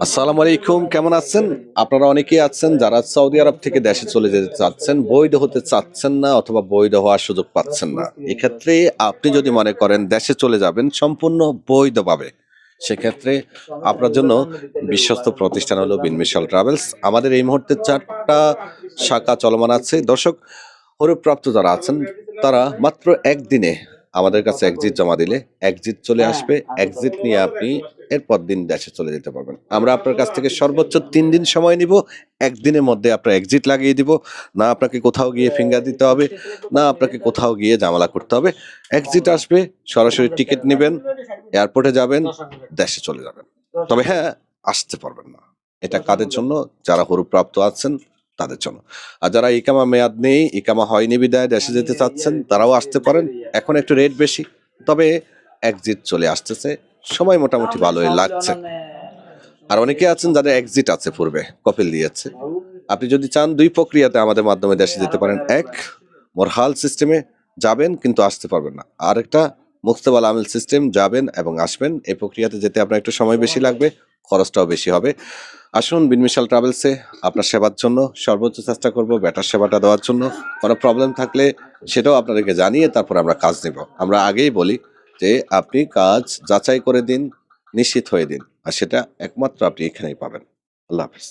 আসসালামু আলাইকুম, কেমন আছেন? আপনারা অনেকেই আছেন যারা সৌদি আরব থেকে দেশে চলে যেতে চাচ্ছেন, বৈধ হতে চাচ্ছেন না অথবা বৈধ হওয়ার সুযোগ পাচ্ছেন না। এক্ষেত্রে আপনি যদি মনে করেন দেশে চলে যাবেন সম্পূর্ণ বৈধভাবে, সেক্ষেত্রে আপনার জন্য বিশ্বস্ত প্রতিষ্ঠান হলো বিন মিশাল ট্রাভেলস। আমাদের এই মুহূর্তে ৪টা শাখা চলমান আছে। দর্শক, হরপ্রাপ্ত যারা আছেন তারা মাত্র একদিনে আমাদের কাছে এক্সিট জমা দিলে এক্সিট চলে আসবে। এক্সিট নিয়ে আপনি এরপর দিন দেশে চলে যেতে পারবেন। আমরা আপনার কাছ থেকে সর্বোচ্চ ৩ দিন সময় নিব। ১ দিনের মধ্যে আপনার এক্সিট লাগিয়ে দিব। না আপনাকে কোথাও গিয়ে ফিঙ্গার দিতে হবে, না আপনাকে কোথাও গিয়ে ঝামেলা করতে হবে। এক্সিট আসবে, সরাসরি টিকিট নিবেন, এয়ারপোর্টে যাবেন, দেশে চলে যাবেন। তবে হ্যাঁ, আসতে পারবেন না। এটা কাদের জন্য? যারা হরুপ্রাপ্ত আছেন তাদের জন্য। আর যারা ইকামা মেয়াদ নেই, ইকামা হয়নি বিদায় দেশে যেতে চাচ্ছেন, তারাও আসতে পারেন। এখন একটু রেট বেশি, তবে এক্সিট চলে আসতেছে। সময় মোটামুটি ভালোই লাগছে। আর অনেকে আছেন যাদের এক্সিট আছে, পূর্বে কপিল দিয়েছে। আপনি যদি চান ২ প্রক্রিয়াতে আমাদের মাধ্যমে দেশে যেতে পারেন। এক, মোরহাল সিস্টেমে যাবেন কিন্তু আসতে পারবেন না। আরেকটা মুক্তবাল আমিল সিস্টেম, যাবেন এবং আসবেন। এই প্রক্রিয়াতে যেতে আপনার একটু সময় বেশি লাগবে, খরচটাও বেশি হবে। আসুন বিন মিশাল ট্রাভেলসে, আপনার সেবার জন্য সর্বোচ্চ চেষ্টা করব, বেটার সেবাটা দেওয়ার জন্য। কোনো প্রবলেম থাকলে সেটাও আপনাদেরকে জানিয়ে তারপর আমরা কাজ নেব। আমরা আগেই বলি যে আপনি কাজ যাচাই করে দিন, নিশ্চিত হয়ে দিন। আর সেটা একমাত্র আপনি এখানেই পাবেন। আল্লাহ হাফেজ।